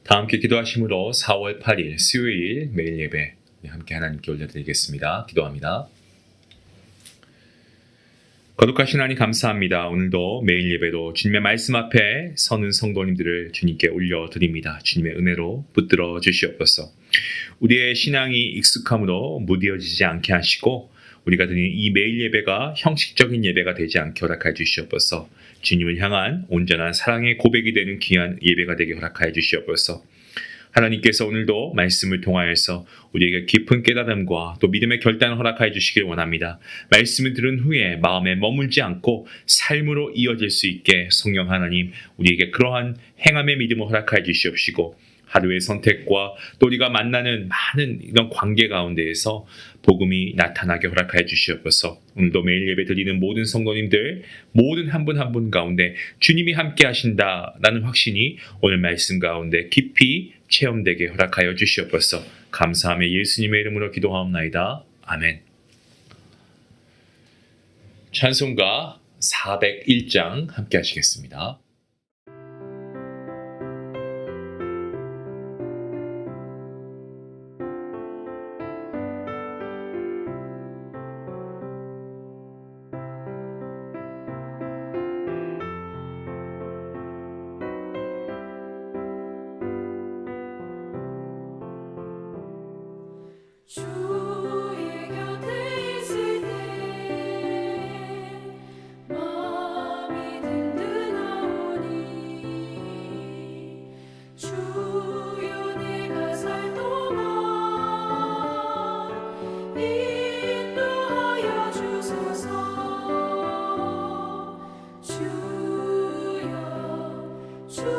다 함께 기도하심으로 4월 8일 수요일 매일 예배 함께 하나님께 올려드리겠습니다. 기도합니다. 거룩하신 하나님 감사합니다. 오늘도 매일 예배로 주님의 말씀 앞에 서는 성도님들을 주님께 올려드립니다. 주님의 은혜로 붙들어 주시옵소서. 우리의 신앙이 익숙함으로 무뎌지지 않게 하시고 우리가 드리는 이 매일 예배가 형식적인 예배가 되지 않게 허락하여 주시옵소서. 주님을 향한 온전한 사랑의 고백이 되는 귀한 예배가 되게 허락하여 주시옵소서. 하나님께서 오늘도 말씀을 통하여서 우리에게 깊은 깨달음과 또 믿음의 결단을 허락하여 주시길 원합니다. 말씀을 들은 후에 마음에 머물지 않고 삶으로 이어질 수 있게 성령 하나님 우리에게 그러한 행함의 믿음을 허락하여 주시옵시고 하루의 선택과 또 우리가 만나는 많은 이런 관계 가운데에서 복음이 나타나게 허락하여 주시옵소서. 오늘도 매일 예배 드리는 모든 성도님들 모든 한 분 한 분 가운데 주님이 함께 하신다라는 확신이 오늘 말씀 가운데 깊이 체험되게 허락하여 주시옵소서. 감사하며 예수님의 이름으로 기도하옵나이다. 아멘. 찬송가 401장 함께 하시겠습니다. 주의 곁에 있을 때 마음이 든든하오니 주여 내가 살 동안 인도하여 주소서. 주여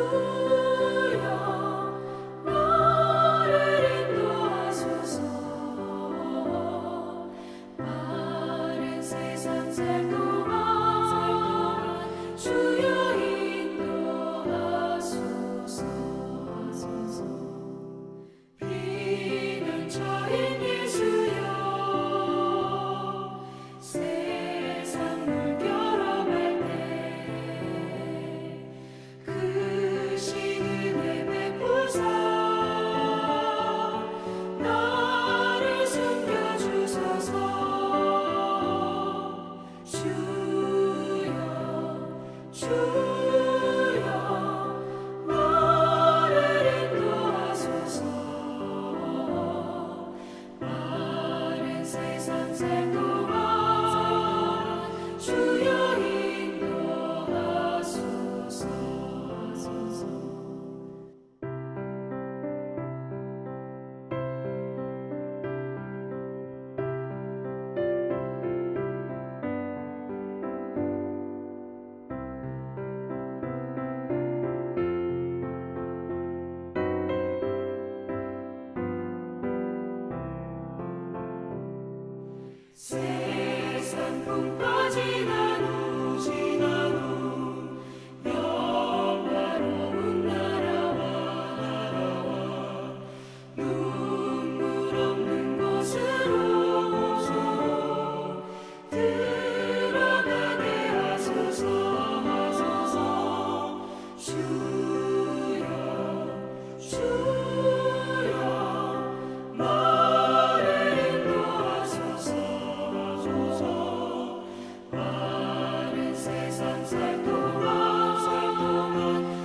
나를 인도하소서. 바른 세상 살 동안 주여 인도하소서. 비난처인 예수여 세상 물결어갈 때 크신 은혜 베푸사 나를 숨겨주소서. 주여 나를 인도하소서. 바른 세상 살 동안 주여 인도하소서. 세상 풍파 지난 후 영화로운 나라와 눈물 없는 곳으로 들어가게 하소서. 주여 나를 인도하소서. 바른 세상 살 동안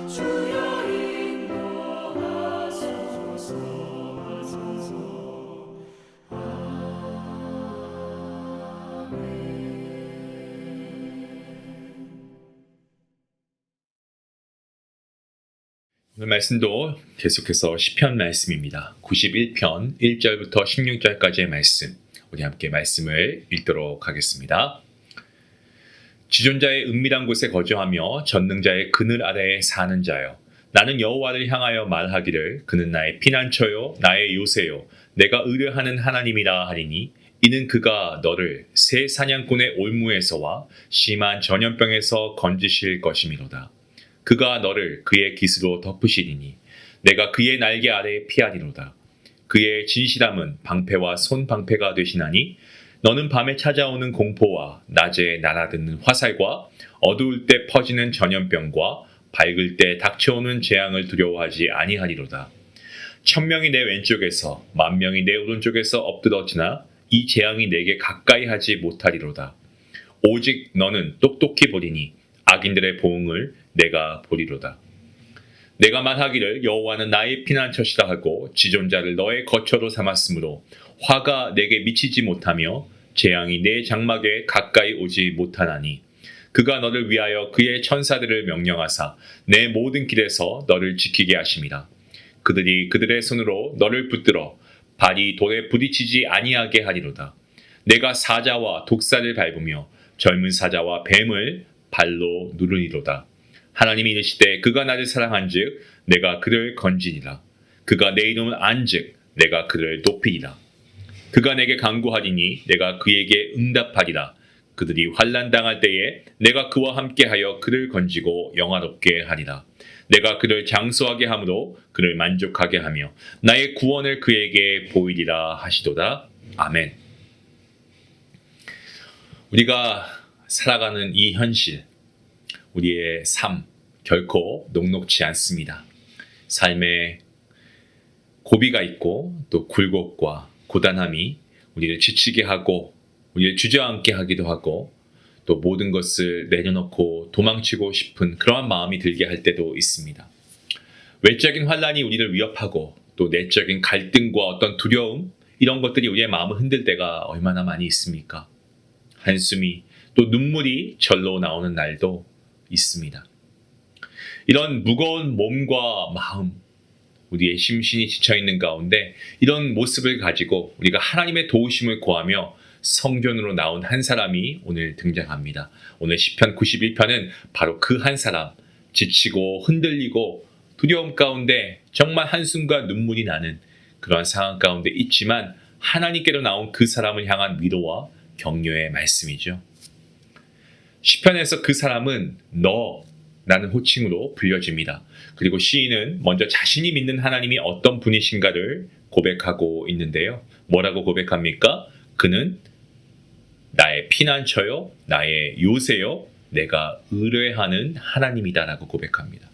주여 인도하소서. 오늘 말씀도 계속해서 시편 말씀입니다. 91편 1절부터 16절까지의 말씀 우리 함께 말씀을 읽도록 하겠습니다. 지존자의 은밀한 곳에 거주하며 전능자의 그늘 아래에 사는 자여 나는 여호와를 향하여 말하기를 그는 나의 피난처요 나의 요새요 내가 의뢰하는 하나님이라 하리니 이는 그가 너를 새 사냥꾼의 올무에서와 심한 전염병에서 건지실 것이미로다. 그가 너를 그의 깃으로 덮으시리니 내가 그의 날개 아래에 피하리로다. 그의 진실함은 방패와 손방패가 되시나니 너는 밤에 찾아오는 공포와 낮에 날아드는 화살과 어두울 때 퍼지는 전염병과 밝을 때 닥쳐오는 재앙을 두려워하지 아니하리로다. 1000명이 내 왼쪽에서 10,000명이 내 오른쪽에서 엎드러지나 이 재앙이 내게 가까이 하지 못하리로다. 오직 너는 똑똑히 보리니 악인들의 보응을 내가 보리로다. 내가 말하기를 여호와는 나의 피난처시라 하고 지존자를 너의 거처로 삼았으므로 화가 내게 미치지 못하며 재앙이 내 장막에 가까이 오지 못하나니 그가 너를 위하여 그의 천사들을 명령하사 내 모든 길에서 너를 지키게 하심이라. 그들이 그들의 손으로 너를 붙들어 발이 돌에 부딪히지 아니하게 하리로다. 내가 사자와 독사를 밟으며 젊은 사자와 뱀을 발로 누르리로다. 하나님이 이르시되 그가 나를 사랑한즉 내가 그를 건지리라. 그가 내 이름을 안즉 내가 그를 높이리라. 그가 내게 간구하리니 내가 그에게 응답하리라. 그들이 환난 당할 때에 내가 그와 함께하여 그를 건지고 영화롭게 하리라. 내가 그를 장수하게 함으로 그를 만족하게 하며 나의 구원을 그에게 보이리라 하시도다. 아멘. 우리가 살아가는 이 현실, 우리의 삶 결코 녹록지 않습니다. 삶에 고비가 있고 또 굴곡과 고단함이 우리를 지치게 하고 우리를 주저앉게 하기도 하고 또 모든 것을 내려놓고 도망치고 싶은 그러한 마음이 들게 할 때도 있습니다. 외적인 환란이 우리를 위협하고 또 내적인 갈등과 어떤 두려움 이런 것들이 우리의 마음을 흔들 때가 얼마나 많이 있습니까? 한숨이 또 눈물이 절로 나오는 날도 있습니다. 이런 무거운 몸과 마음, 우리의 심신이 지쳐있는 가운데 이런 모습을 가지고 우리가 하나님의 도우심을 구하며 성전으로 나온 한 사람이 오늘 등장합니다. 오늘 시편 91편은 바로 그 한 사람, 지치고 흔들리고 두려움 가운데 정말 한숨과 눈물이 나는 그러한 상황 가운데 있지만 하나님께로 나온 그 사람을 향한 위로와 격려의 말씀이죠. 시편에서 그 사람은 너라는 호칭으로 불려집니다. 그리고 시인은 먼저 자신이 믿는 하나님이 어떤 분이신가를 고백하고 있는데요. 뭐라고 고백합니까? 그는 나의 피난처요, 나의 요새요, 내가 의뢰하는 하나님이다라고 고백합니다.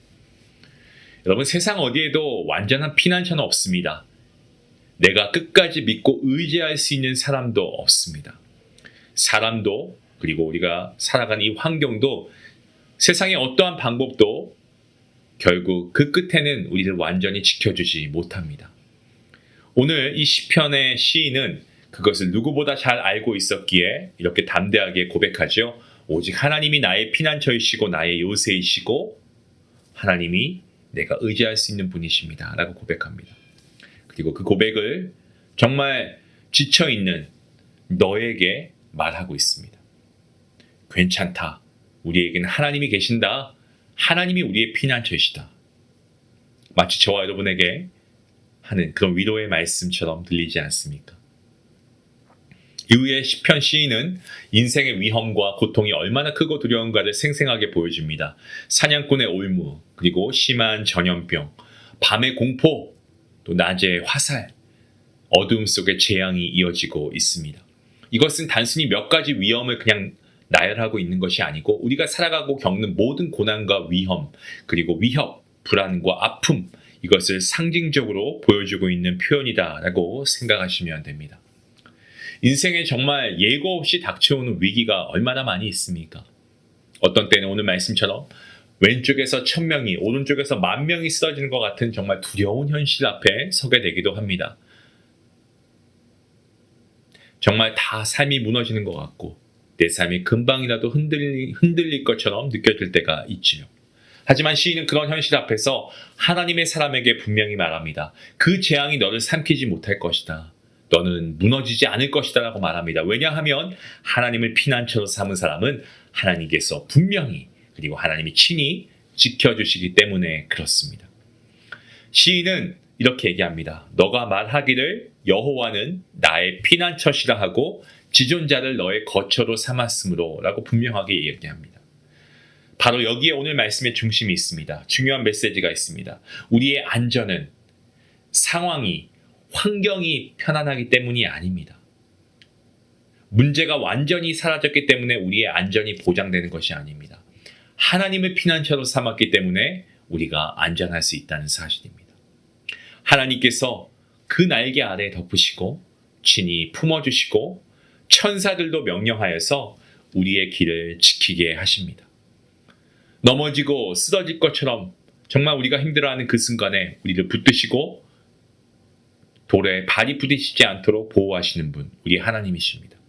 여러분, 세상 어디에도 완전한 피난처는 없습니다. 내가 끝까지 믿고 의지할 수 있는 사람도 없습니다. 사람도 그리고 우리가 살아가는 이 환경도 세상의 어떠한 방법도 결국 그 끝에는 우리를 완전히 지켜주지 못합니다. 오늘 이 시편의 시인은 그것을 누구보다 잘 알고 있었기에 이렇게 담대하게 고백하죠. 오직 하나님이 나의 피난처이시고 나의 요새이시고 하나님이 내가 의지할 수 있는 분이십니다 라고 고백합니다. 그리고 그 고백을 정말 지쳐있는 너에게 말하고 있습니다. 괜찮다. 우리에게는 하나님이 계신다. 하나님이 우리의 피난처이시다. 마치 저와 여러분에게 하는 그런 위로의 말씀처럼 들리지 않습니까? 이후에 시편 시인은 인생의 위험과 고통이 얼마나 크고 두려운가를 생생하게 보여줍니다. 사냥꾼의 올무, 그리고 심한 전염병, 밤의 공포, 또 낮의 화살, 어두움 속에 재앙이 이어지고 있습니다. 이것은 단순히 몇 가지 위험을 그냥 나열하고 있는 것이 아니고 우리가 살아가고 겪는 모든 고난과 위험, 그리고 위협, 불안과 아픔, 이것을 상징적으로 보여주고 있는 표현이다라고 생각하시면 됩니다. 인생에 정말 예고 없이 닥쳐오는 위기가 얼마나 많이 있습니까? 어떤 때는 오늘 말씀처럼 왼쪽에서 1000명이 오른쪽에서 10,000명이 쓰러지는 것 같은 정말 두려운 현실 앞에 서게 되기도 합니다. 정말 다 삶이 무너지는 것 같고 내 삶이 금방이라도 흔들릴 것처럼 느껴질 때가 있지요. 하지만 시인은 그런 현실 앞에서 하나님의 사람에게 분명히 말합니다. 그 재앙이 너를 삼키지 못할 것이다. 너는 무너지지 않을 것이다 라고 말합니다. 왜냐하면 하나님을 피난처로 삼은 사람은 하나님께서 분명히 그리고 하나님이 친히 지켜주시기 때문에 그렇습니다. 시인은 이렇게 얘기합니다. 너가 말하기를 여호와는 나의 피난처시라 하고 지존자를 너의 거처로 삼았으므로 라고 분명하게 얘기합니다. 바로 여기에 오늘 말씀의 중심이 있습니다. 중요한 메시지가 있습니다. 우리의 안전은 상황이 환경이 편안하기 때문이 아닙니다. 문제가 완전히 사라졌기 때문에 우리의 안전이 보장되는 것이 아닙니다. 하나님의 피난처로 삼았기 때문에 우리가 안전할 수 있다는 사실입니다. 하나님께서 그 날개 아래 덮으시고 친히 품어주시고 천사들도 명령하여서 우리의 길을 지키게 하십니다. 넘어지고 쓰러질 것처럼 정말 우리가 힘들어하는 그 순간에 우리를 붙드시고 돌에 발이 부딪히지 않도록 보호하시는 분, 우리 하나님이십니다.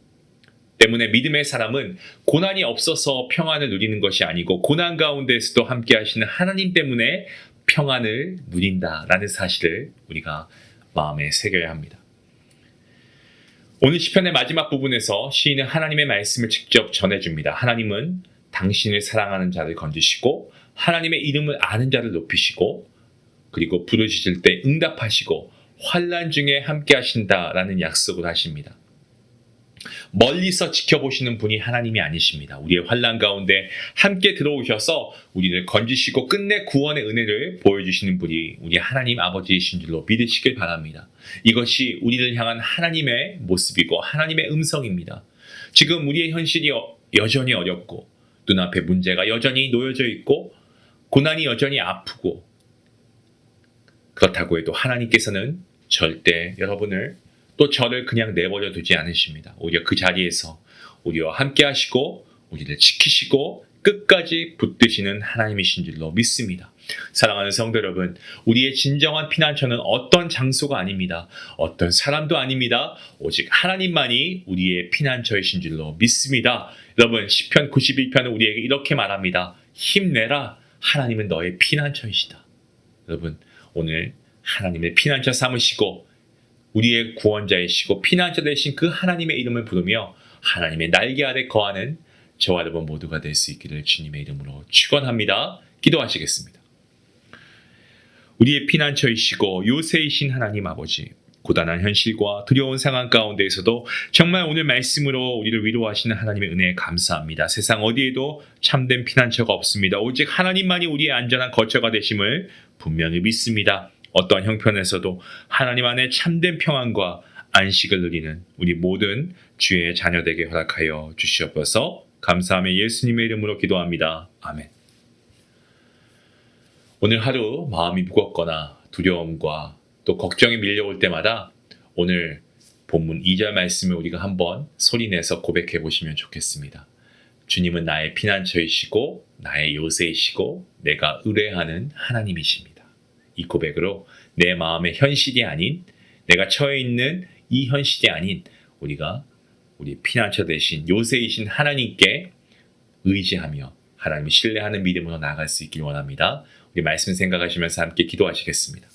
때문에 믿음의 사람은 고난이 없어서 평안을 누리는 것이 아니고 고난 가운데에서도 함께 하시는 하나님 때문에 평안을 누린다라는 사실을 우리가 마음에 새겨야 합니다. 오늘 시편의 마지막 부분에서 시인은 하나님의 말씀을 직접 전해줍니다. 하나님은 당신을 사랑하는 자를 건지시고 하나님의 이름을 아는 자를 높이시고 그리고 부르짖을 때 응답하시고 환난 중에 함께 하신다라는 약속을 하십니다. 멀리서 지켜보시는 분이 하나님이 아니십니다. 우리의 환난 가운데 함께 들어오셔서 우리를 건지시고 끝내 구원의 은혜를 보여주시는 분이 우리 하나님 아버지이신 줄로 믿으시길 바랍니다. 이것이 우리를 향한 하나님의 모습이고 하나님의 음성입니다. 지금 우리의 현실이 여전히 어렵고 눈앞에 문제가 여전히 놓여져 있고 고난이 여전히 아프고 그렇다고 해도 하나님께서는 절대 여러분을 또 저를 그냥 내버려 두지 않으십니다. 오히려 그 자리에서 우리와 함께 하시고 우리를 지키시고 끝까지 붙드시는 하나님이신 줄로 믿습니다. 사랑하는 성도 여러분, 우리의 진정한 피난처는 어떤 장소가 아닙니다. 어떤 사람도 아닙니다. 오직 하나님만이 우리의 피난처이신 줄로 믿습니다. 여러분, 시편 91편은 우리에게 이렇게 말합니다. 힘내라, 하나님은 너의 피난처이시다. 여러분, 오늘 하나님의 피난처 삼으시고 우리의 구원자이시고 피난처 되신 그 하나님의 이름을 부르며 하나님의 날개 아래 거하는 저와 여러분 모두가 될 수 있기를 주님의 이름으로 축원합니다. 기도하시겠습니다. 우리의 피난처이시고 요새이신 하나님 아버지, 고단한 현실과 두려운 상황 가운데에서도 정말 오늘 말씀으로 우리를 위로하시는 하나님의 은혜에 감사합니다. 세상 어디에도 참된 피난처가 없습니다. 오직 하나님만이 우리의 안전한 거처가 되심을 분명히 믿습니다. 어떠한 형편에서도 하나님 안에 참된 평안과 안식을 누리는 우리 모든 주의 자녀되게 허락하여 주시옵소서. 감사하며 예수님의 이름으로 기도합니다. 아멘. 오늘 하루 마음이 무겁거나 두려움과 또 걱정이 밀려올 때마다 오늘 본문 2절 말씀을 우리가 한번 소리내서 고백해 보시면 좋겠습니다. 주님은 나의 피난처이시고 나의 요새이시고 내가 의뢰하는 하나님이십니다. 이 고백으로 내 마음의 현실이 아닌 내가 처해 있는 이 현실이 아닌 우리가 우리 피난처 되신 요새이신 하나님께 의지하며 하나님을 신뢰하는 믿음으로 나아갈 수 있길 원합니다. 우리 말씀 생각하시면서 함께 기도하시겠습니다.